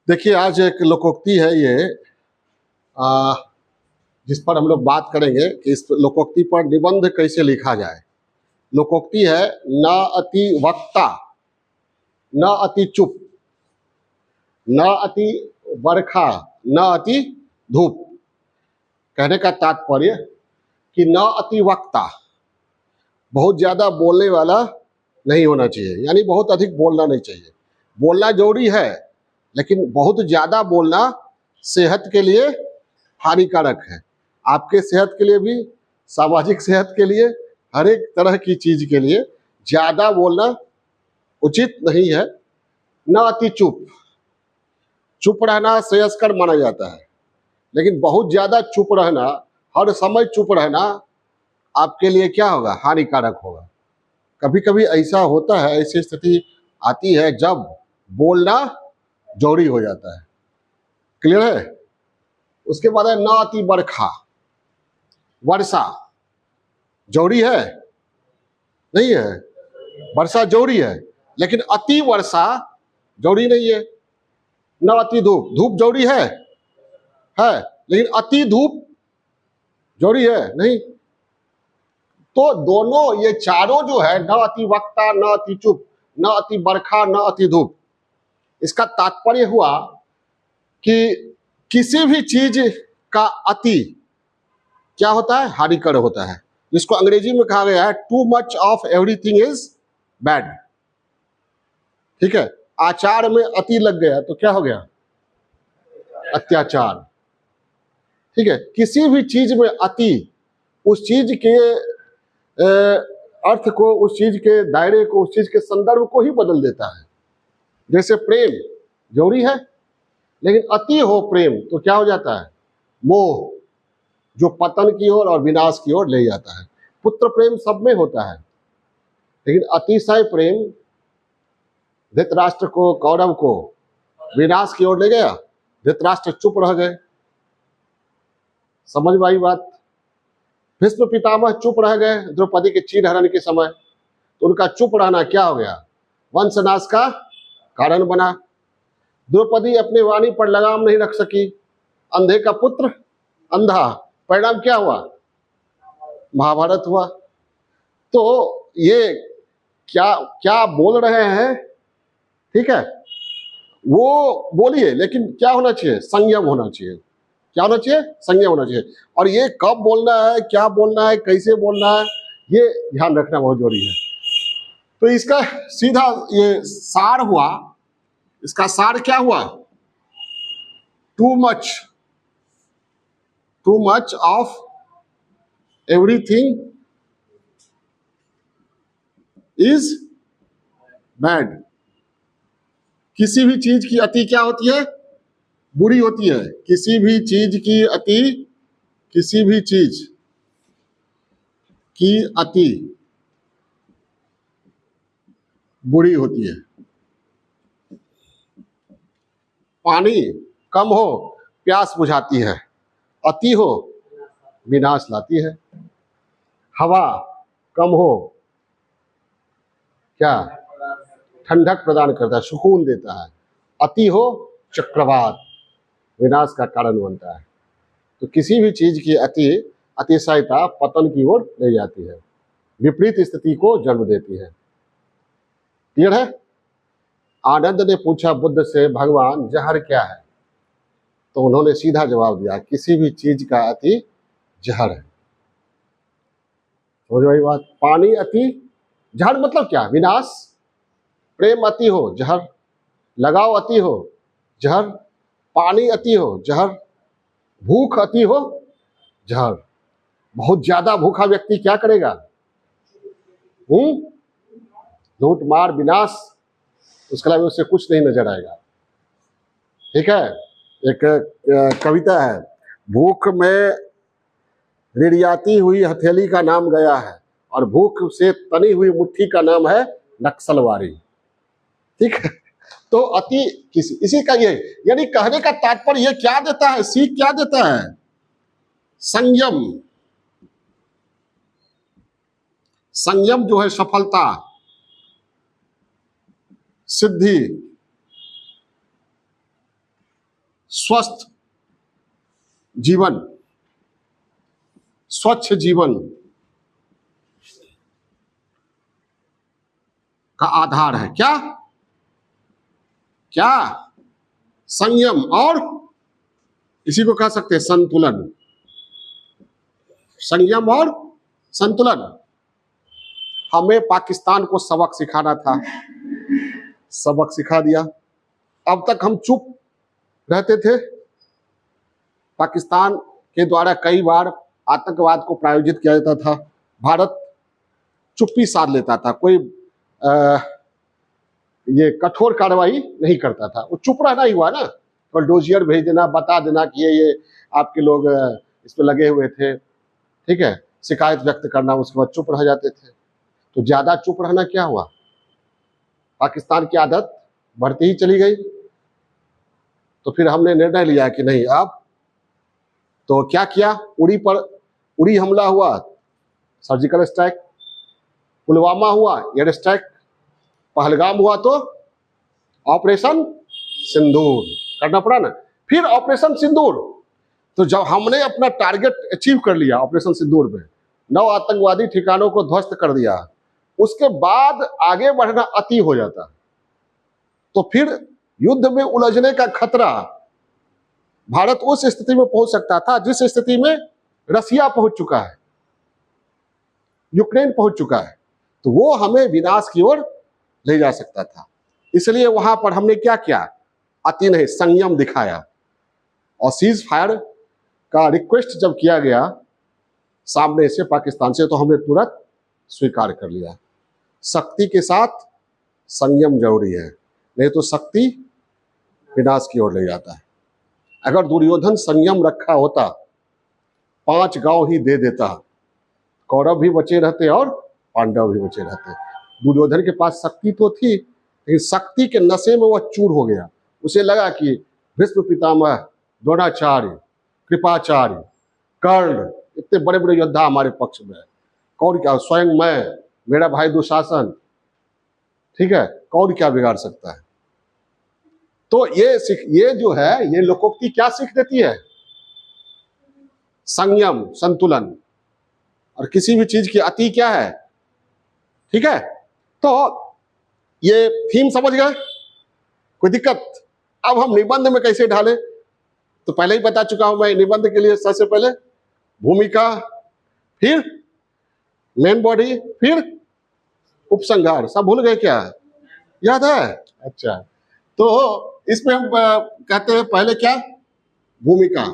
देखिए, आज एक लोकोक्ति है ये, आ, जिस पर हम लोग बात करेंगे कि इस लोकोक्ति पर निबंध कैसे लिखा जाए। लोकोक्ति है, न अति वक्ता, न अति चुप, न अति बरखा, न अति धूप। कहने का तात्पर्य कि न अति वक्ता, बहुत ज्यादा बोलने वाला नहीं होना चाहिए, यानी बहुत अधिक बोलना नहीं चाहिए। बोलना जरूरी है, लेकिन बहुत ज्यादा बोलना सेहत के लिए हानिकारक है। आपके सेहत के लिए भी, सामाजिक सेहत के लिए, हर एक तरह की चीज के लिए ज्यादा बोलना उचित नहीं है। न अति चुप, चुप रहना श्रेयस्कर माना जाता है, लेकिन बहुत ज्यादा चुप रहना, हर समय चुप रहना आपके लिए क्या होगा? हानिकारक होगा। कभी कभी ऐसा होता है, ऐसी स्थिति आती है जब बोलना जरूरी हो जाता है। क्लियर है? उसके बाद है न अति बरखा। वर्षा जरूरी है? नहीं है। वर्षा जरूरी है, लेकिन अति वर्षा जरूरी नहीं है। न अति धूप, धूप जरूरी है, लेकिन अति धूप जरूरी है नहीं। तो दोनों, ये चारों जो है, न अति वक्ता, न अति चुप, न अति बरखा, न अति धूप, इसका तात्पर्य हुआ कि किसी भी चीज का अति क्या होता है? हानिकारक होता है, जिसको अंग्रेजी में कहा गया है too much of everything is bad. ठीक है? आचार में अति लग गया तो क्या हो गया? अत्याचार। ठीक है? किसी भी चीज में अति उस चीज के अर्थ को, उस चीज के दायरे को, उस चीज के संदर्भ को ही बदल देता है। जैसे प्रेम जरूरी है, लेकिन अति हो प्रेम तो क्या हो जाता है? मोह, जो पतन की ओर और विनाश की ओर ले जाता है। पुत्र प्रेम सब में होता है, लेकिन अतिशय प्रेम धृतराष्ट्र को, कौरव को विनाश की ओर ले गया। धृतराष्ट्र चुप रह गए। समझ में आई बात? भीष्म पितामह चुप रह गए द्रौपदी के चीरहरण के समय, तो उनका चुप रहना क्या हो गया? वंशनाश का कारण बना। द्रौपदी अपनी वाणी पर लगाम नहीं रख सकी, अंधे का पुत्र अंधा, परिणाम क्या हुआ? महाभारत हुआ। तो ये क्या क्या बोल रहे हैं, ठीक है, वो बोलिए, लेकिन क्या होना चाहिए? संयम होना चाहिए। क्या होना चाहिए? संयम होना चाहिए। और ये कब बोलना है, क्या बोलना है, कैसे बोलना है, ये ध्यान रखना बहुत जरूरी है। तो इसका सीधा ये सार हुआ, इसका सार क्या हुआ? Too much of everything is bad. किसी भी चीज की अति क्या होती है? बुरी होती है। किसी भी चीज की अति, किसी भी चीज की अति बुरी होती है। पानी कम हो प्यास बुझाती है, अति हो विनाश लाती है। हवा कम हो क्या? ठंडक प्रदान करता है, सुकून देता है। अति हो चक्रवात, विनाश का कारण बनता है। तो किसी भी चीज की अति, अतिशयता पतन की ओर ले जाती है, विपरीत स्थिति को जन्म देती है। क्लियर है? आनंद ने पूछा बुद्ध से, भगवान जहर क्या है? तो उन्होंने सीधा जवाब दिया, किसी भी चीज का अति जहर है। समझ में बात? पानी अति, जहर मतलब क्या? विनाश। प्रेम अति हो जहर, लगाव अति हो जहर, पानी अति हो जहर, भूख अति हो जहर। बहुत ज्यादा भूखा व्यक्ति क्या करेगा? लूट मार विनाश, उसके अलावा उससे कुछ नहीं नजर आएगा। ठीक है? एक कविता है, भूख में रिड़ियाती हुई हथेली का नाम गया है, और भूख से तनी हुई मुट्ठी का नाम है नक्सलवारी। ठीक है? तो अति किसी, इसी का ये, यानी कहने का तात्पर्य ये क्या देता है, सीख क्या देता है? संयम। संयम जो है सफलता, सिद्धि, स्वस्थ जीवन, स्वच्छ जीवन का आधार है क्या? क्या? संयम और इसी को कह सकते हैं संतुलन। संयम और संतुलन। हमें पाकिस्तान को सबक सिखाना था, सबक सिखा दिया। अब तक हम चुप रहते थे। पाकिस्तान के द्वारा कई बार आतंकवाद को प्रायोजित किया जाता था, भारत चुप्पी साध लेता था, कोई ये कठोर कार्रवाई नहीं करता था। वो चुप रहना ही हुआ ना, और डोजियर भेज देना, बता देना कि ये आपके लोग इस पे लगे हुए थे, ठीक है, शिकायत व्यक्त करना, उसके बाद चुप रह जाते थे। तो ज्यादा चुप रहना क्या हुआ? पाकिस्तान की आदत बढ़ती ही चली गई। तो फिर हमने निर्णय लिया कि नहीं, अब तो क्या किया, उड़ी हमला हुआ, सर्जिकल स्ट्राइक, पुलवामा हुआ एयर स्ट्राइक, पहलगाम हुआ तो ऑपरेशन सिंदूर करना पड़ा ना। फिर ऑपरेशन सिंदूर, तो जब हमने अपना टारगेट अचीव कर लिया ऑपरेशन सिंदूर में, 9 आतंकवादी ठिकानों को ध्वस्त कर दिया, उसके बाद आगे बढ़ना अति हो जाता, तो फिर युद्ध में उलझने का खतरा, भारत उस स्थिति में पहुंच सकता था जिस स्थिति में रसिया पहुंच चुका है, यूक्रेन पहुंच चुका है। तो वो हमें विनाश की ओर ले जा सकता था। इसलिए वहां पर हमने क्या किया, अति नहीं, संयम दिखाया। और सीज फायर का रिक्वेस्ट जब किया गया सामने से, पाकिस्तान से, तो हमने तुरंत स्वीकार कर लिया। शक्ति के साथ संयम जरूरी है, नहीं तो शक्ति विनाश की ओर ले जाता है। अगर दुर्योधन संयम रखा होता, 5 गांव ही दे देता, कौरव भी बचे रहते और पांडव भी बचे रहते। दुर्योधन के पास शक्ति तो थी, लेकिन शक्ति के नशे में वह चूर हो गया। उसे लगा कि भीष्म पितामह, द्रोणाचार्य, कृपाचार्य, कर्ण, इतने बड़े बड़े योद्धा हमारे पक्ष में है, कौन क्या, स्वयं मैं, मेरा भाई दुशासन, ठीक है, कौन क्या बिगाड़ सकता है। तो ये जो है, ये लोकोक्ति क्या सीख देती है, संयम, संतुलन। और किसी भी चीज की अति क्या है, ठीक है। तो ये थीम समझ गए, कोई दिक्कत? अब हम निबंध में कैसे ढालें, तो पहले ही बता चुका हूं मैं। निबंध के लिए सबसे पहले भूमिका, फिर मेन बॉडी, फिर उपसंहार। सब भूल गए क्या, याद है? अच्छा, तो इसमें हम कहते हैं पहले क्या, भूमिका।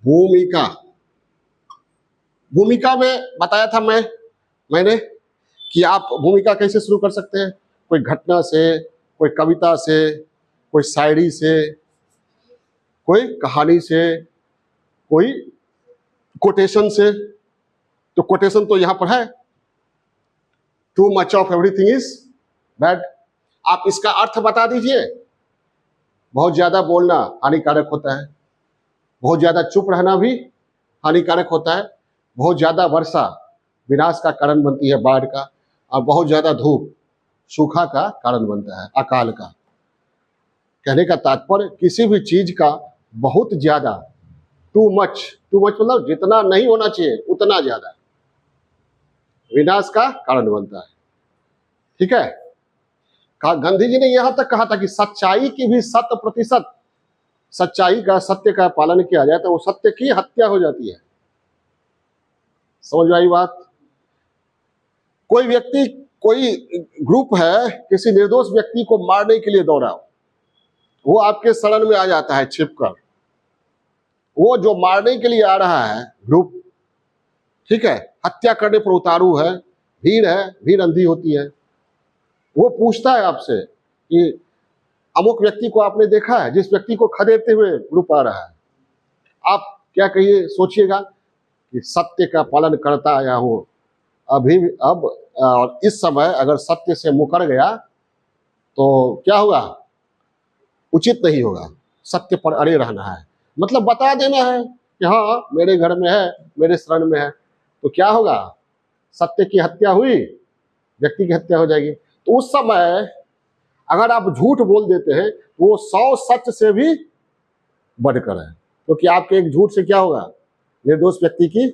भूमिका, भूमिका में बताया था मैंने कि आप भूमिका कैसे शुरू कर सकते हैं, कोई घटना से, कोई कविता से, कोई शायरी से, कोई कहानी से, कोई कोटेशन से। तो कोटेशन तो यहां पर है, too much of everything is bad. आप इसका अर्थ बता दीजिए। बहुत ज्यादा बोलना हानिकारक होता है, बहुत ज्यादा चुप रहना भी हानिकारक होता है, बहुत ज्यादा वर्षा विनाश का कारण बनती है, बाढ़ का, और बहुत ज्यादा धूप सूखा का कारण बनता है, अकाल का। कहने का तात्पर्य, किसी भी चीज का बहुत ज्यादा, टू मच मतलब जितना नहीं होना चाहिए उतना ज्यादा विनाश का कारण बनता है, ठीक है। गांधी जी ने यहां तक कहा था कि सच्चाई की भी 100% सच्चाई का, सत्य का पालन किया जाए तो वो सत्य की हत्या हो जाती है। समझ में आई बात? कोई व्यक्ति, कोई ग्रुप है किसी निर्दोष व्यक्ति को मारने के लिए दौड़ा, वो आपके शरण में आ जाता है छिपकर। वो जो मारने के लिए आ रहा है ग्रुप, ठीक है, हत्या करने पर उतारू है, भीड़ अंधी होती है। वो पूछता है आपसे कि अमुक व्यक्ति को आपने देखा है, जिस व्यक्ति को खदेड़ते हुए ग्रुप आ रहा है। आप क्या कहिए, सोचिएगा कि सत्य का पालन करता आया हूं अब, और इस समय अगर सत्य से मुकर गया तो क्या होगा, उचित नहीं होगा। सत्य पर अड़े रहना है, मतलब बता देना है कि हाँ मेरे घर में है, मेरे शरण में है, तो क्या होगा, सत्य की हत्या हुई, व्यक्ति की हत्या हो जाएगी। तो उस समय अगर आप झूठ बोल देते हैं वो 100 सच से भी बढ़कर है, क्योंकि आपके एक झूठ से क्या होगा, निर्दोष व्यक्ति की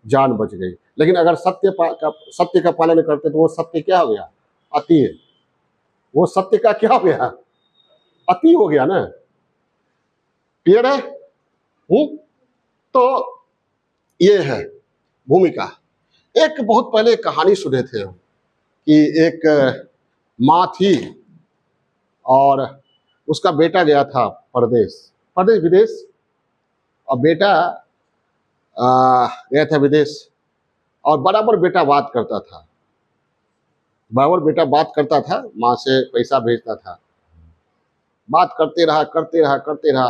जान बच गई। लेकिन अगर सत्य का पालन करते तो वो सत्य क्या हो गया, अति है। वो सत्य का क्या हो गया, अति हो गया ना। क्लियर है? तो ये है भूमिका। एक बहुत पहले कहानी सुने थे हम कि एक माँ थी और उसका बेटा गया था परदेश विदेश, और बेटा गया था विदेश, और बराबर बेटा बात करता था, माँ से पैसा भेजता था, बात करते रहा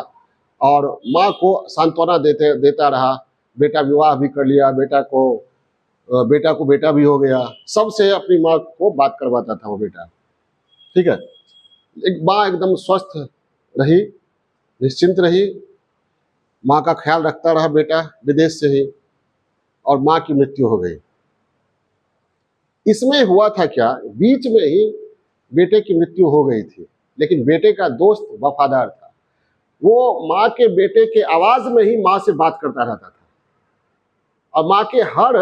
और माँ को सांत्वना देता रहा। बेटा विवाह भी कर लिया, बेटा को बेटा भी हो गया, सबसे अपनी माँ को बात करवाता था वो बेटा। ठीक है, एक माँ एकदम स्वस्थ रही, निश्चिंत रही, माँ का ख्याल रखता रहा बेटा विदेश से ही, और माँ की मृत्यु हो गई। इसमें हुआ था क्या, बीच में ही बेटे की मृत्यु हो गई थी, लेकिन बेटे का दोस्त वफादार था। वो माँ के बेटे के आवाज में ही माँ से बात करता रहता था और माँ के हर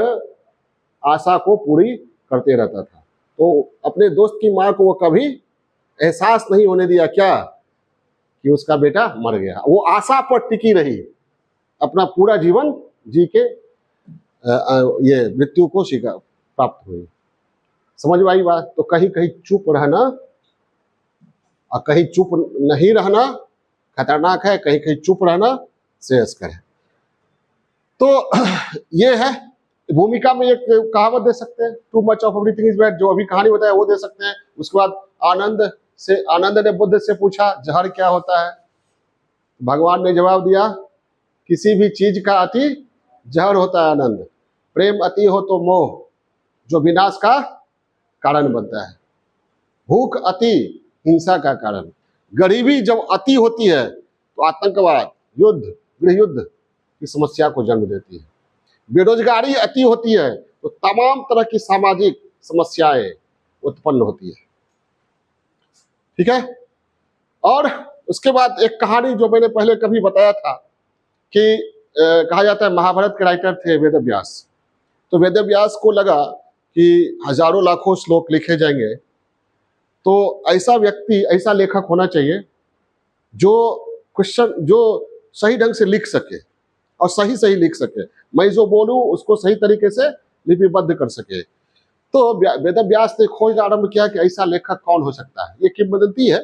आशा को पूरी करते रहता था। तो अपने दोस्त की माँ को वो कभी एहसास नहीं होने दिया क्या कि उसका बेटा मर गया। वो आशा पर टिकी रही, अपना पूरा जीवन जी के ये मृत्यु को प्राप्त हुई। समझ में आई बात? तो कहीं कहीं चुप रहना और कहीं चुप नहीं रहना खतरनाक है, कहीं कहीं चुप रहना श्रेयस्कर है। तो ये है भूमिका में एक कहावत दे सकते हैं, too much of everything is bad, जो अभी कहानी बताया वो दे सकते हैं। उसके बाद आनंद ने बुद्ध से पूछा जहर क्या होता है? भगवान ने जवाब दिया, किसी भी चीज का अति जहर होता है आनंद। प्रेम अति हो तो मोह, जो विनाश का कारण बनता है। भूख अति हिंसा का कारण। गरीबी जब अति होती है तो आतंकवाद, युद्ध, गृह युद्ध की समस्या को जन्म देती है। बेरोजगारी अति होती है तो तमाम तरह की सामाजिक समस्याएं उत्पन्न होती है। ठीक है, और उसके बाद एक कहानी जो मैंने पहले कभी बताया था कि कहा जाता है महाभारत के राइटर थे वेदव्यास। तो वेदव्यास को लगा कि हजारों लाखों श्लोक लिखे जाएंगे, तो ऐसा व्यक्ति, ऐसा लेखक होना चाहिए जो सही ढंग से लिख सके और सही लिख सके। मैं जो बोलूं उसको सही तरीके से लिपिबद्ध कर सके। तो वेदव्यास ने खोज आरंभ किया कि ऐसा लेखक कौन हो सकता है, ये किंवदंती है।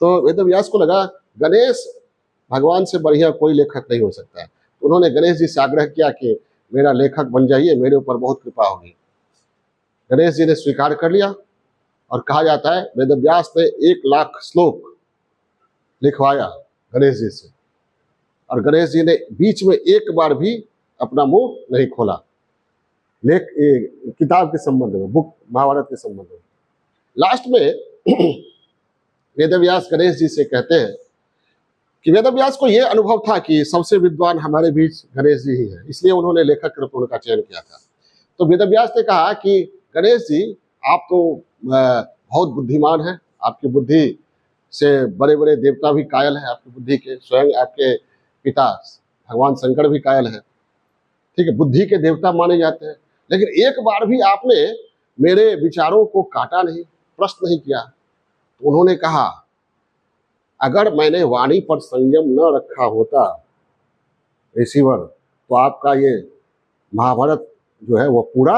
तो वेदव्यास को लगा गणेश भगवान से बढ़िया कोई लेखक नहीं हो सकता है। उन्होंने गणेश जी से आग्रह किया कि मेरा लेखक बन जाइए, मेरे ऊपर बहुत कृपा होगी। गणेश जी ने स्वीकार कर लिया और कहा जाता है वेदव्यास ने 1 लाख श्लोक लिखवाया गणेश जी से, और गणेश जी ने बीच में एक बार भी अपना मुंह नहीं खोला किताब के संबंध में, बुक महाभारत के संबंध में। लास्ट में वेदव्यास गणेश जी से कहते हैं कि वेदव्यास को यह अनुभव था कि सबसे विद्वान हमारे बीच गणेश जी ही है, इसलिए उन्होंने लेखक के रूप में उनका चयन किया था। तो वेदव्यास ने कहा कि गणेश जी आप तो बहुत बुद्धिमान हैं, आपकी बुद्धि से बड़े बड़े देवता भी कायल हैं आपकी बुद्धि के, स्वयं आपके पिता भगवान शंकर भी कायल हैं। ठीक है, बुद्धि के देवता माने जाते हैं, लेकिन एक बार भी आपने मेरे विचारों को काटा नहीं, प्रश्न नहीं किया। तो उन्होंने कहा अगर मैंने वाणी पर संयम न रखा होता ऋषिवर, तो आपका ये महाभारत जो है वो पूरा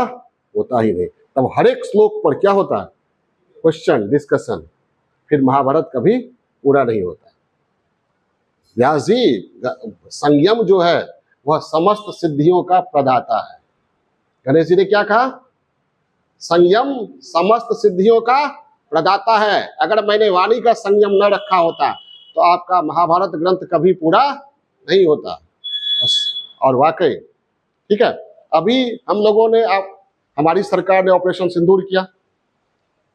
होता ही नहीं। तब हर एक श्लोक पर क्या होता है, क्वेश्चन, डिस्कशन, फिर महाभारत कभी पूरा नहीं होता। व्यास जी, संयम जो है वह समस्त सिद्धियों का प्रदाता है। गणेश जी ने क्या कहा, संयम समस्त सिद्धियों का प्रदाता है। अगर मैंने वाणी का संयम न रखा होता तो आपका महाभारत ग्रंथ कभी पूरा नहीं होता। और वाकई ठीक है, अभी हम लोगों ने हमारी सरकार ने ऑपरेशन सिंदूर किया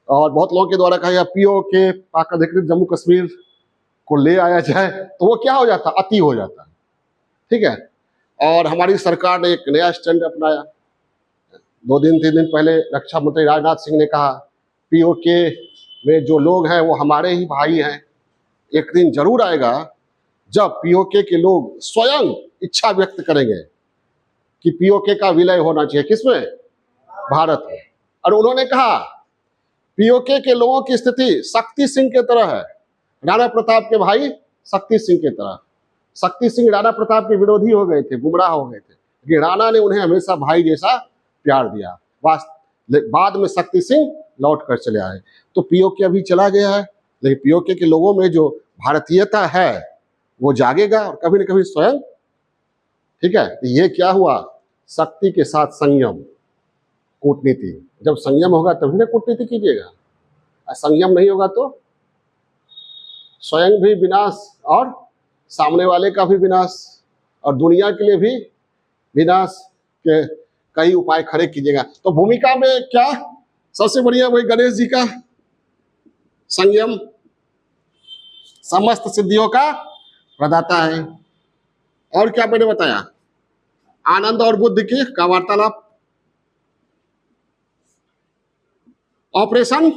और बहुत लोगों के द्वारा कहा पीओके पाक अधिकृत जम्मू कश्मीर को ले आया जाए, तो वो क्या हो जाता, अति हो जाता। ठीक है, और हमारी सरकार ने एक नया स्टैंड अपनाया। 2 दिन 3 दिन पहले रक्षा मंत्री राजनाथ सिंह ने कहा पीओके में जो लोग हैं वो हमारे ही भाई हैं। एक दिन जरूर आएगा जब पीओके के लोग स्वयं इच्छा व्यक्त करेंगे कि पीओके का विलय होना चाहिए। किसमें? भारत में। और उन्होंने कहा पीओके के लोगों की स्थिति शक्ति सिंह के तरह है, राणा प्रताप के भाई शक्ति सिंह के तरह। शक्ति सिंह राणा प्रताप के विरोधी हो गए थे, गुमराह हो गए थे, लेकिन राणा ने उन्हें हमेशा भाई जैसा प्यार दिया। बाद में शक्ति सिंह लौट कर चले आए। तो पीओके अभी चला गया है, लेकिन पीओके के लोगों में जो भारतीयता है वो जागेगा और कभी न कभी स्वयं। ठीक है, तो ये क्या हुआ? शक्ति के साथ संयम, कूटनीति। जब संयम होगा तभी ना कूटनीति कीजिएगा, संयम नहीं होगा तो स्वयं भी विनाश और सामने वाले का भी विनाश और दुनिया के लिए भी विनाश के कई उपाय खड़े कीजिएगा। तो भूमिका में क्या सबसे बढ़िया वही गणेश जी का संयम समस्त सिद्धियों का प्रदाता है। और क्या मैंने बताया? आनंद और बुद्ध की का वार्तालाप, ऑपरेशन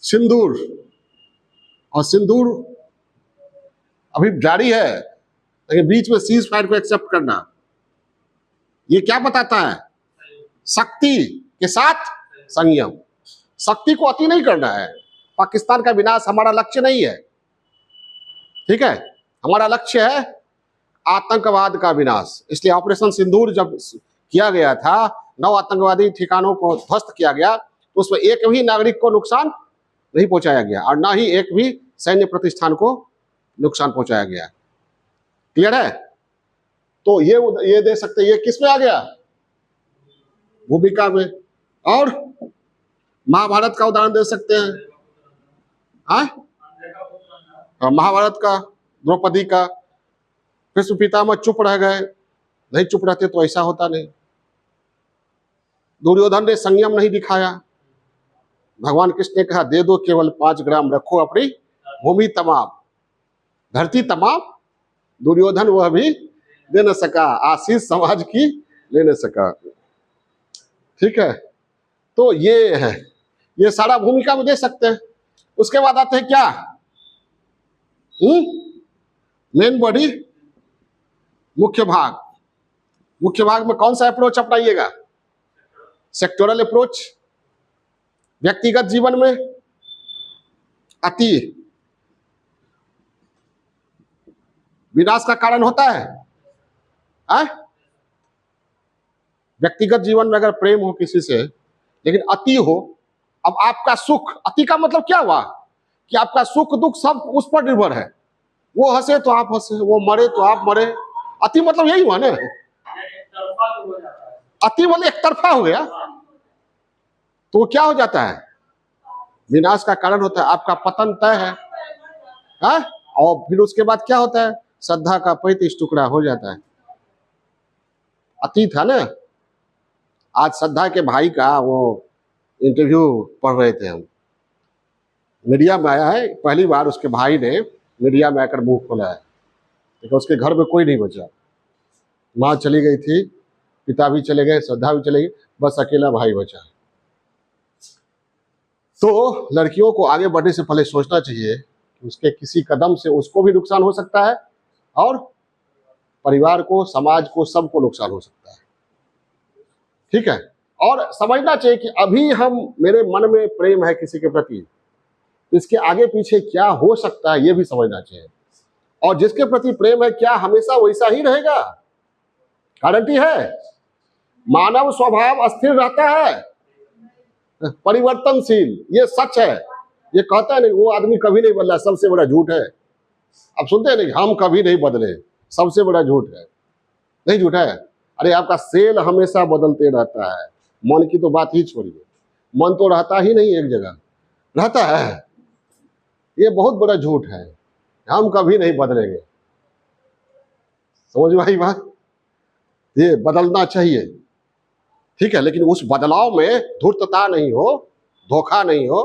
सिंदूर, और सिंदूर अभी जारी है, लेकिन बीच में सीज फायर को एक्सेप्ट करना, ये क्या बताता है? शक्ति के साथ संयम। शक्ति को अति नहीं करना है। पाकिस्तान का विनाश हमारा लक्ष्य नहीं है, ठीक है, हमारा लक्ष्य है आतंकवाद का विनाश। इसलिए ऑपरेशन सिंदूर जब किया गया था, 9 आतंकवादी ठिकानों को ध्वस्त किया गया, तो उसमें एक भी नागरिक को नुकसान नहीं पहुंचाया गया और ना ही एक भी सैन्य प्रतिष्ठान को नुकसान पहुंचाया गया। क्लियर है? तो ये दे सकते, ये किस में आ गया? भूमिका में। और महाभारत का उदाहरण दे सकते हैं, महाभारत का, द्रौपदी का। भीष्म पितामह चुप रह गए, नहीं चुप रहते तो ऐसा होता नहीं। दुर्योधन ने संयम नहीं दिखाया, भगवान कृष्ण ने कहा दे दो केवल 5 ग्राम, रखो अपनी भूमि तमाम, धरती तमाम। दुर्योधन वह भी दे न सका, आशीष समाज की ले न सका। ठीक है, तो ये है, ये सारा भूमिका में दे सकते हैं। उसके बाद आते हैं क्या? मेन बॉडी, मुख्य भाग। मुख्य भाग में कौन सा अप्रोच अपनाइएगा? Sectoral approach. व्यक्तिगत जीवन में अति विनाश का कारण होता है। व्यक्तिगत जीवन में अगर प्रेम हो किसी से, लेकिन अति हो, अब आपका सुख, अति का मतलब क्या हुआ कि आपका सुख दुख सब उस पर निर्भर है। वो हंसे तो आप हंसे, वो मरे तो आप मरे। अति मतलब यही हुआ ना, अति मतलब एक तरफा हो गया, तो क्या हो जाता है? विनाश का कारण होता है, आपका पतन तय है। और फिर उसके बाद क्या होता है? श्रद्धा का 35 टुकड़ा हो जाता है। अति था ना। आज श्रद्धा के भाई का वो इंटरव्यू पढ़ रहे थे हम, मीडिया में आया है, पहली बार उसके भाई ने मीडिया में आकर मुंह खोला है, लेकिन उसके घर में कोई नहीं बचा। माँ चली गई थी, पिता भी चले गए, श्रद्धा भी चली गई, बस अकेला भाई बचा। तो लड़कियों को आगे बढ़ने से पहले सोचना चाहिए कि उसके किसी कदम से उसको भी नुकसान हो सकता है और परिवार को, समाज को, सबको नुकसान हो सकता है। ठीक है, और समझना चाहिए कि अभी मेरे मन में प्रेम है किसी के प्रति, इसके आगे पीछे क्या हो सकता है ये भी समझना चाहिए। और जिसके प्रति प्रेम है, क्या हमेशा वैसा ही रहेगा? गारंटी है? मानव स्वभाव अस्थिर रहता है, परिवर्तनशील, ये सच है। ये कहता है नहीं वो आदमी कभी नहीं बदला, सबसे बड़ा झूठ है। अब सुनते हैं नहीं, हम कभी नहीं बदले, सबसे बड़ा झूठ है। नहीं झूठ है? अरे आपका सेल हमेशा बदलते रहता है। मन की तो बात ही छोड़िए, मन तो रहता ही नहीं एक जगह, रहता है। ये बहुत बड़ा झूठ है, हम कभी नहीं बदलेंगे। समझ में आई बात? ये बदलना चाहिए, ठीक है, लेकिन उस बदलाव में धूर्तता नहीं हो, धोखा नहीं हो,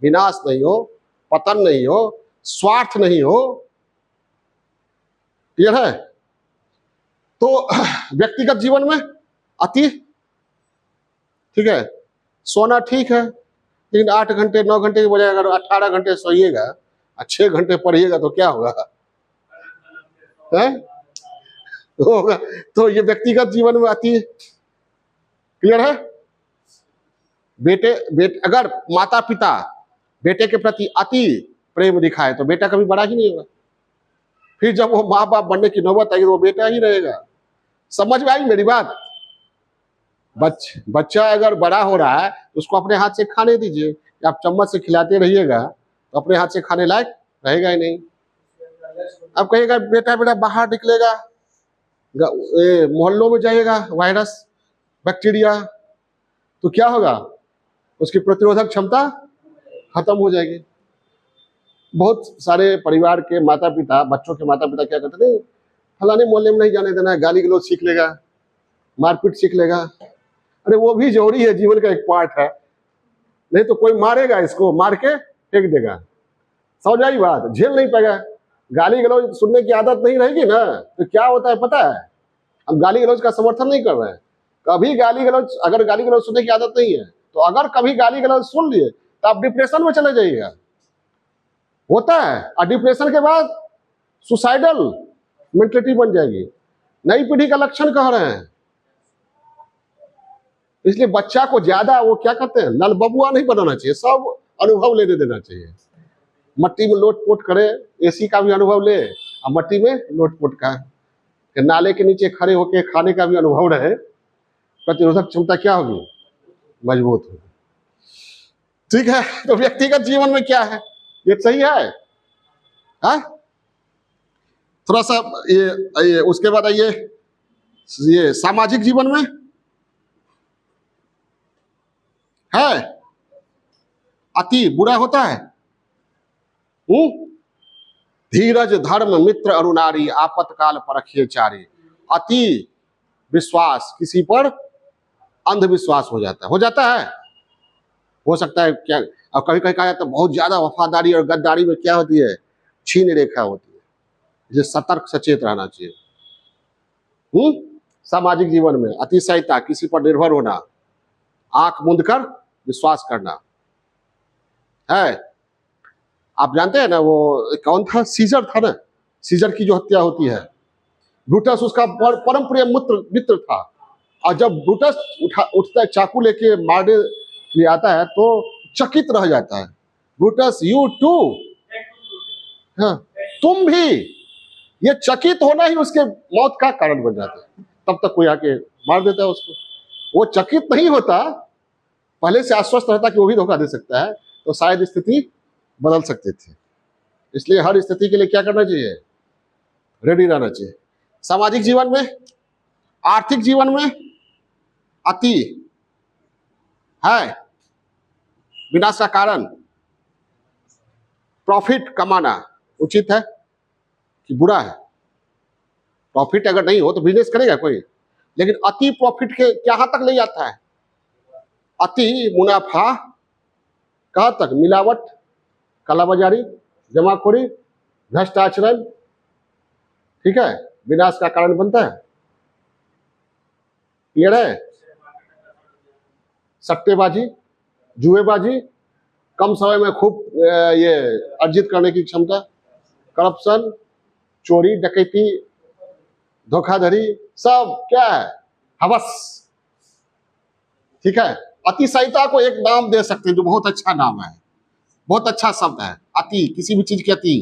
विनाश नहीं हो, पतन नहीं हो, स्वार्थ नहीं हो। क्लियर है? तो व्यक्तिगत जीवन में अति, ठीक है, सोना ठीक है, दिन 8 घंटे 9 घंटे की बजाय अगर 18 घंटे सोइएगा और 6 घंटे पढ़िएगा तो क्या होगा है? होगा। तो ये व्यक्तिगत जीवन में आती है। क्लियर है? बेटे अगर माता पिता बेटे के प्रति अति प्रेम दिखाए तो बेटा कभी बड़ा ही नहीं होगा। फिर जब वो माँ बाप बनने की नौबत आएगी तो वो बेटा ही रहेगा। समझ में आई मेरी बात? बच्चा अगर बड़ा हो रहा है उसको अपने हाथ से खाने दीजिए। आप चम्मच से खिलाते रहिएगा तो अपने हाथ से खाने लायक रहेगा ही नहीं। अब कहिएगा बेटा बेटा बाहर निकलेगा, मोहल्लों में जाइएगा वायरस बैक्टीरिया, तो क्या होगा? उसकी प्रतिरोधक क्षमता खत्म हो जाएगी। बहुत सारे परिवार के माता पिता, बच्चों के माता पिता क्या करते थे, फलाने मोहल्ले में नहीं जाने देना, गाली गलौज सीख लेगा, मारपीट सीख लेगा। अरे वो भी जरूरी है, जीवन का एक पार्ट है। नहीं तो कोई मारेगा इसको, मार के फेंक देगा। समझ आई बात? झेल नहीं पाएगा। गाली गलौज सुनने की आदत नहीं रहेगी ना तो क्या होता है पता है? हम गाली गलौज का समर्थन नहीं कर रहे हैं। कभी गाली गलौज, अगर गाली गलौज सुनने की आदत नहीं है तो अगर कभी गाली गलौज सुन लिए तो आप डिप्रेशन में चले जाइएगा। होता है। और डिप्रेशन के बाद सुसाइडल मेंटलिटी बन जाएगी। नई पीढ़ी का लक्षण कह रहे हैं। इसलिए बच्चा को ज्यादा वो क्या करते हैं, नल बबुआ नहीं बनाना चाहिए, सब अनुभव लेने देना चाहिए। मट्टी में लोट-पोट करे, एसी का भी अनुभव ले और मट्टी में लोट-पोट का, नाले के नीचे खड़े होके खाने का भी अनुभव रहे। प्रतिरोधक क्षमता क्या होगी? मजबूत होगी। ठीक है। तो व्यक्तिगत जीवन में क्या है, ये सही है? हाँ, थोड़ा सा ये उसके बाद आइए ये सामाजिक जीवन में है अति बुरा होता है। धीरज धर्म मित्र अरुणारी आपतकाल परखिए चारी। अति विश्वास किसी पर अंधविश्वास हो जाता है। हो सकता है क्या, और कभी कभी कहा जाता है बहुत ज्यादा वफादारी और गद्दारी में क्या होती है, छीन रेखा होती है। इसे सतर्क सचेत रहना चाहिए। सामाजिक जीवन में अतिशयता, किसी पर निर्भर होना, आंख मूंद कर विश्वास करना है। आप जानते हैं ना वो कौन था, सीजर था ना, सीजर की जो हत्या होती है, ब्रूटस उसका परम प्रिय मित्र था। और जब ब्रूटस उठता है चाकू लेके मारने के लिए आता है तो चकित रह जाता है। ब्रूटस यू टू, हाँ तुम भी। ये चकित होना ही उसके मौत का कारण बन जाता है। तब तक कोई आके मार देता है उसको। वो चकित नहीं होता, पहले से आश्वस्त रहता कि वो भी धोखा दे सकता है, तो शायद स्थिति बदल सकते थे। इसलिए हर स्थिति के लिए क्या करना चाहिए, रेडी रहना चाहिए। सामाजिक जीवन में, आर्थिक जीवन में अति है विनाश का कारण। प्रॉफिट कमाना उचित है कि बुरा है? प्रॉफिट अगर नहीं हो तो बिजनेस करेगा कोई, लेकिन अति प्रॉफिट के कहां तक ले जाता है? अति मुनाफा कहां तक? मिलावट, कालाबाजारी, जमाखोरी, भ्रष्ट आचरण, ठीक है, विनाश का कारण बनता है। क्लियर है? सट्टेबाजी, जुएबाजी, कम समय में खूब ये अर्जित करने की क्षमता, करप्शन, चोरी डकैती, धोखाधड़ी, सब क्या है? हवस। ठीक है। अतिशयता को एक नाम दे सकते हैं जो बहुत अच्छा नाम है, बहुत अच्छा शब्द है। अति, किसी भी चीज की अति,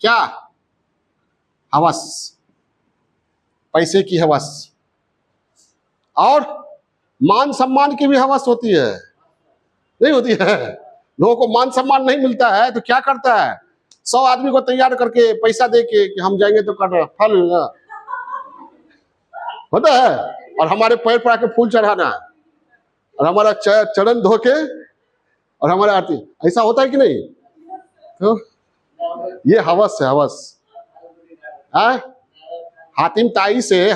क्या? हवस, पैसे की हवस। और मान सम्मान की भी हवस होती है, नहीं होती है? लोगों को मान सम्मान नहीं मिलता है तो क्या करता है, 100 आदमी को तैयार करके पैसा दे के कि हम जाएंगे तो कर फल होता है, और हमारे पैर पर आके फूल चढ़ाना और हमारा चरण धो के और हमारा आरती, ऐसा होता है कि नहीं? तो ये हवस है, हवस। हातिम ताई से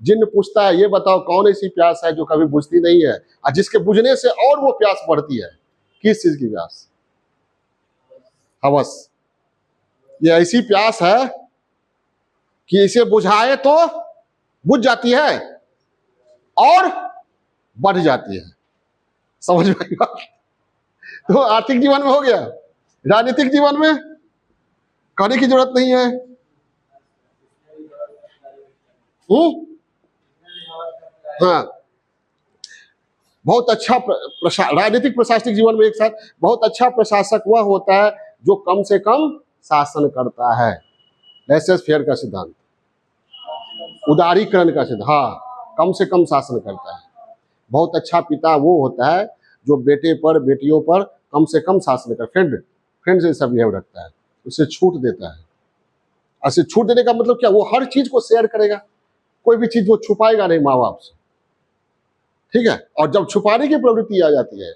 जिन्न पूछता है, ये बताओ कौन ऐसी प्यास है जो कभी बुझती नहीं है, और जिसके बुझने से और वो प्यास बढ़ती है? किस चीज की प्यास? हवस। ये ऐसी प्यास है कि इसे बुझाए तो बुझ जाती है और बढ़ जाती है। समझ में आई बात? तो आर्थिक जीवन में हो गया, राजनीतिक जीवन में कहने की जरूरत नहीं है। हाँ, बहुत अच्छा राजनीतिक प्रशासनिक जीवन में एक साथ बहुत अच्छा प्रशासक वह होता है जो कम से कम शासन करता है। लेसेस फेयर का सिद्धांत, उदारीकरण का सिद्धांत, हाँ, कम से कम शासन करता है। बहुत अच्छा पिता वो होता है जो बेटे पर बेटियों पर कम से कम शासन कर, फ्रेंड जैसा बिहेव रखता है, उसे छूट देता है। ऐसे छूट देने का मतलब क्या, वो हर चीज को शेयर करेगा, कोई भी चीज वो छुपाएगा नहीं माँ बाप से, ठीक है। और जब छुपाने की प्रवृत्ति आ जाती है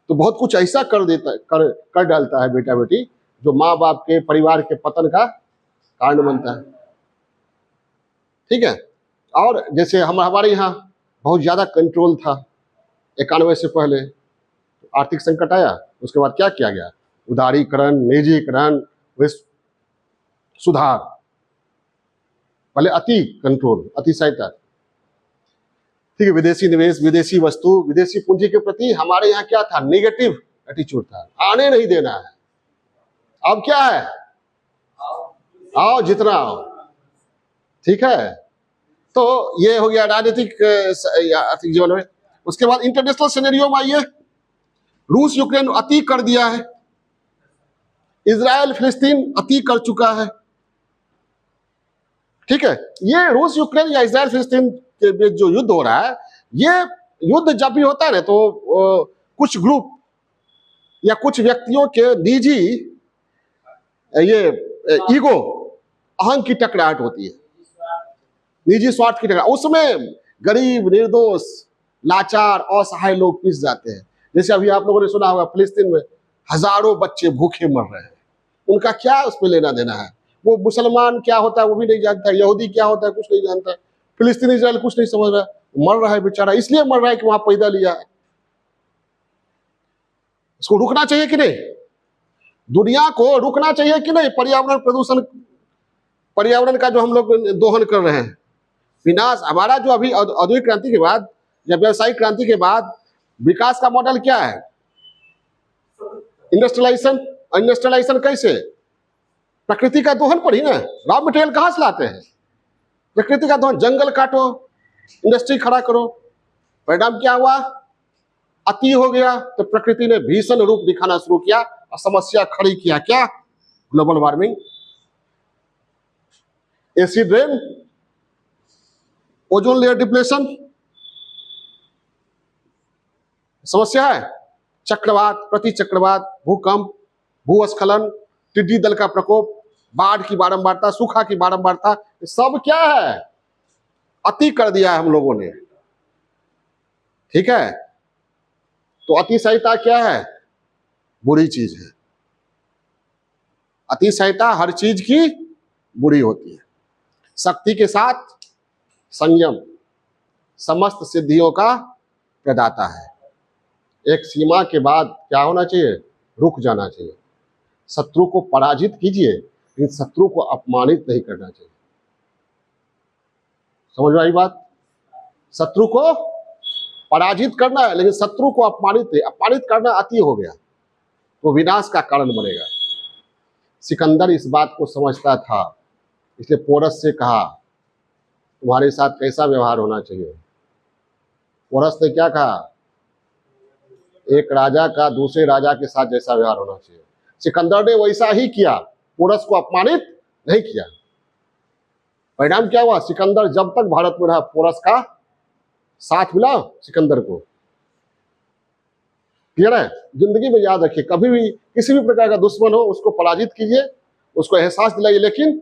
तो बहुत कुछ ऐसा कर देता कर डालता है बेटा बेटी जो माँ बाप के परिवार के पतन का कारण बनता है, ठीक है। और जैसे हमारे यहाँ बहुत ज्यादा कंट्रोल था 91 से पहले, आर्थिक संकट आया, उसके बाद क्या किया गया, उदारीकरण, निजीकरण, सुधार, पहले अति कंट्रोल, अति सहायता, ठीक है। विदेशी निवेश, विदेशी वस्तु, विदेशी पूंजी के प्रति हमारे यहाँ क्या था, नेगेटिव एटीट्यूड था, आने नहीं देना है। अब क्या है, आओ जितना आओ, ठीक है। तो ये हो गया राजनीतिक आर्थिक जीवन में। उसके बाद इंटरनेशनल सिनेरियो में आइए, रूस यूक्रेन अति कर दिया है, इजराइल फिलिस्तीन अति कर चुका है, ठीक है। ये रूस यूक्रेन या इजराइल फिलिस्तीन के बीच जो युद्ध हो रहा है, ये युद्ध जब भी होता है ना तो कुछ ग्रुप या कुछ व्यक्तियों के निजी ये ईगो, अहंग की टकराहट होती है, निजी स्वार्थ की टकराहट, उसमें गरीब, निर्दोष, लाचार, असहाय लोग पिस जाते हैं। जैसे अभी आप लोगों ने सुना होगा फिलिस्तीन में हजारों बच्चे भूखे मर रहे हैं, उनका क्या उसमें लेना देना है, वो मुसलमान क्या होता है वो भी नहीं जानता, यहूदी क्या होता है कुछ नहीं जानता, फिलिस्तीन इजराइल कुछ नहीं समझ रहा, मर रहा है बेचारा, इसलिए मर रहा है कि वहां पैदा लिया है। इसको रुकना चाहिए कि नहीं, दुनिया को रुकना चाहिए कि नहीं, पर्यावरण प्रदूषण, पर्यावरण का जो हम लोग दोहन कर रहे हैं, विनाश। हमारा जो अभी औद्योगिक क्रांति के बाद या व्यावसायिक क्रांति के बाद विकास का मॉडल क्या है, इंडस्ट्रियलाइजेशन। इंडस्ट्रियलाइजेशन कैसे, प्रकृति का दोहन पर ही ना, रॉ मटेरियल कहां से लाते हैं, प्रकृति का दोहन, जंगल काटो, इंडस्ट्री खड़ा करो, परिणाम क्या हुआ, अति हो गया, तो प्रकृति ने भीषण रूप दिखाना शुरू किया और समस्या खड़ी किया, क्या, global warming, acid rain, ozone layer depletion, समस्या है, चक्रवात, प्रति चक्रवात, भूकंप, भूस्खलन, टिड्डी दल का प्रकोप, बाढ़ की बारंबारता, सूखा की बारंबारता, सब क्या है, अति कर दिया है हम लोगों ने, ठीक है। तो अतिशयता क्या है, बुरी चीज है, अतिशयता हर चीज की बुरी होती है। शक्ति के साथ संयम समस्त सिद्धियों का प्रदाता है। एक सीमा के बाद क्या होना चाहिए, रुक जाना चाहिए। शत्रु को पराजित कीजिए लेकिन शत्रु को अपमानित नहीं करना चाहिए, समझ में आई बात, शत्रु को पराजित करना है लेकिन शत्रु को अपमानित नहीं, अपमानित करना अति हो गया तो विनाश का कारण बनेगा। सिकंदर इस बात को समझता था, इसलिए पोरस से कहा तुम्हारे साथ कैसा व्यवहार होना चाहिए। पोरस ने क्या कहा, एक राजा का दूसरे राजा के साथ जैसा व्यवहार होना चाहिए। सिकंदर ने वैसा ही किया, पोरस को अपमानित नहीं किया। परिणाम क्या हुआ, सिकंदर जब तक भारत में रहा पोरस का साथ मिला सिकंदर को, क्लियर है। जिंदगी में याद रखिए, कभी भी किसी भी प्रकार का दुश्मन हो उसको पराजित कीजिए, उसको एहसास दिलाइए, लेकिन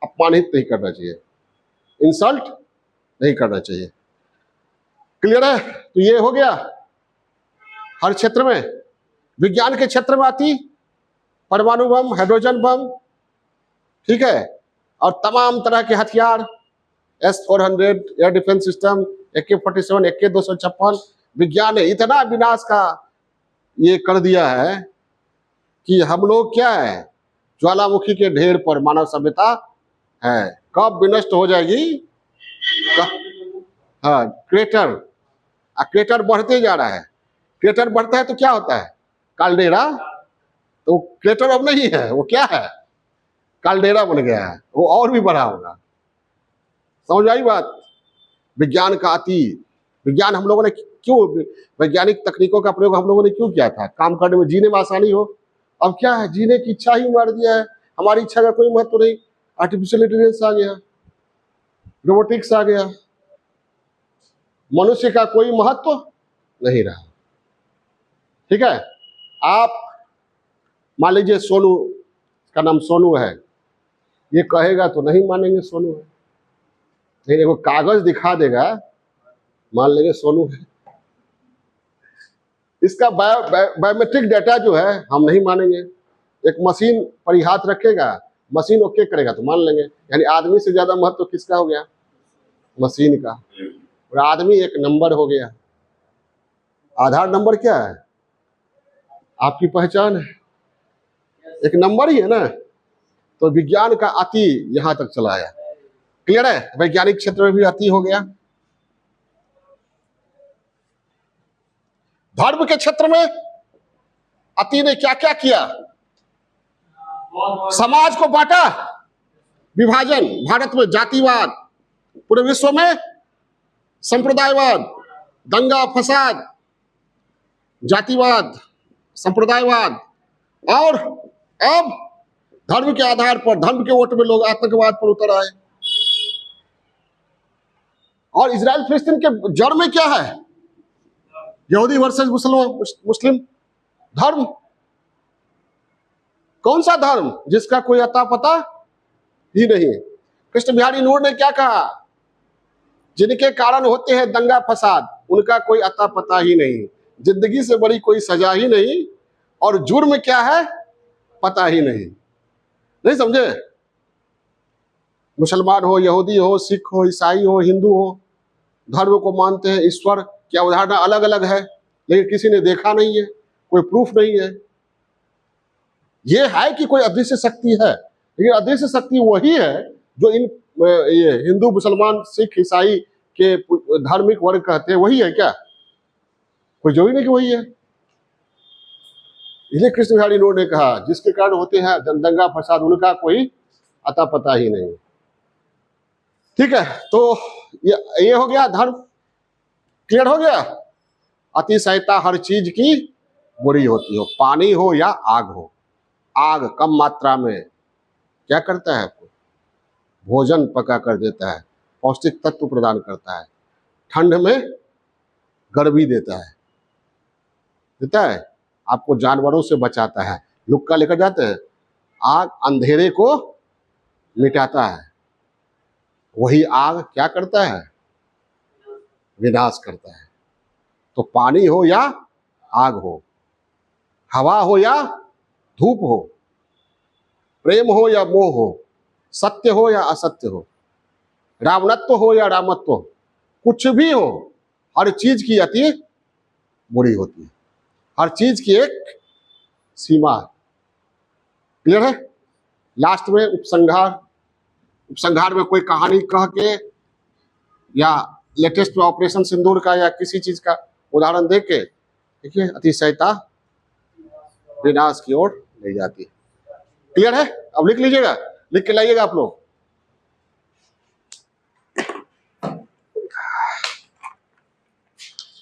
अपमानित नहीं करना चाहिए, इंसल्ट नहीं करना चाहिए, क्लियर है। तो ये हो गया हर क्षेत्र में, विज्ञान के क्षेत्र में आती परमाणु बम, हाइड्रोजन बम, ठीक है, और तमाम तरह के हथियार, S-400 air defence system, AK-47, AK-256, विज्ञान ने इतना विनाश का ये कर दिया है कि हम लोग क्या है, ज्वालामुखी के ढेर पर मानव सभ्यता है। कब विनष्ट हो जाएगी, हाँ, क्रेटर, क्रेटर बढ़ते जा रहा है। क्रेटर बढ़ता है तो क्या होता है, काल्डेरा, तो क्रेटर अब नहीं है, वो क्या है, काल्डेरा बन गया है, वो और भी बड़ा होगा। समझ आई बात? विज्ञान का अति, विज्ञान हम लोगों ने क्यों, वैज्ञानिक तकनीकों का प्रयोग हम लोगों ने क्यों किया था? काम करने में, जीने में आसानी हो। अब क्या है, जीने की इच्छा ही मार दिया है, हमारी इच्छा का कोई महत्व नहीं। आर्टिफिशियल इंटेलिजेंस आ गया, रोबोटिक्स आ गया, मनुष्य का कोई महत्व नहीं रहा। ठीक है, आप मान लीजिए सोनू का नाम सोनू है, ये कहेगा तो नहीं मानेंगे सोनू है, नहीं वो कागज दिखा देगा, मान लेंगे सोनू है। इसका बायोमेट्रिक डाटा जो है हम नहीं मानेंगे। एक मशीन पर ही हाथ रखेगा, मशीन ओके करेगा तो मान लेंगे। यानी आदमी से ज्यादा महत्व किसका हो गया? मशीन का। और आदमी एक नंबर हो गया। आधार नंबर क्या है? आपकी पहचान है, एक नंबर ही है ना। तो विज्ञान का अति यहां तक चला आया। क्लियर है? वैज्ञानिक क्षेत्र में भी अति हो गया। धर्म के क्षेत्र में अति ने क्या क्या किया? समाज को बांटा, विभाजन। भारत में जातिवाद, पूरे विश्व में संप्रदायवाद, दंगा फसाद, जातिवाद, संप्रदायवाद, और अब धर्म के आधार पर, धर्म के वोट में लोग आतंकवाद पर उतर आए। और इजराइल फिलिस्तीन के जड़ में क्या है? यहूदी वर्सेस मुस्लिम धर्म। कौन सा धर्म जिसका कोई अता पता ही नहीं? कृष्ण बिहारी नूर ने क्या कहा? जिनके कारण होते हैं दंगा फसाद, उनका कोई अता पता ही नहीं, जिंदगी से बड़ी कोई सजा ही नहीं, और जुर्म क्या है पता ही नहीं। नहीं समझे? मुसलमान हो, यहूदी हो, सिख हो, ईसाई हो, हिंदू हो, धर्म को मानते हैं, ईश्वर की अवधारणा अलग अलग है, लेकिन किसी ने देखा नहीं है, कोई प्रूफ नहीं है। यह है कि कोई अदृश्य शक्ति है, लेकिन अदृश्य शक्ति वही है जो इन ये हिंदू, मुसलमान, सिख, ईसाई के धार्मिक वर्ग कहते हैं, वही है क्या? कोई जो ही नहीं कि वही है। इसलिए कृष्ण बिहारी नूर ने कहा, जिसके कारण होते हैं दंगा फसाद, उनका कोई अता पता ही नहीं। ठीक है, तो ये हो गया धर्म। क्लियर हो गया? अतिशयता हर चीज की बुरी होती हो, पानी हो या आग हो। आग कम मात्रा में क्या करता है? आपको भोजन पका कर देता है, पौष्टिक तत्व प्रदान करता है, ठंड में गर्मी देता है, आपको जानवरों से बचाता है। लुक्का लेकर जाते हैं, आग अंधेरे को मिटाता है, वही आग क्या करता है? विनाश करता है। तो पानी हो या आग हो, हवा हो या धूप हो, प्रेम हो या मोह हो, सत्य हो या असत्य हो, रावणत्व हो या रामत्व हो, कुछ भी हो, हर चीज की अति बुरी होती है। हर चीज की एक सीमा है। क्लियर है? लास्ट में उपसंहार में कोई कहानी कह के या लेटेस्ट में ऑपरेशन सिंदूर का या किसी चीज का उदाहरण दे के, देखिए, अतिशयता विनाश की ओर ले जाती है। क्लियर है? अब लिख लीजिएगा, लिख के लाइएगा आप लोग।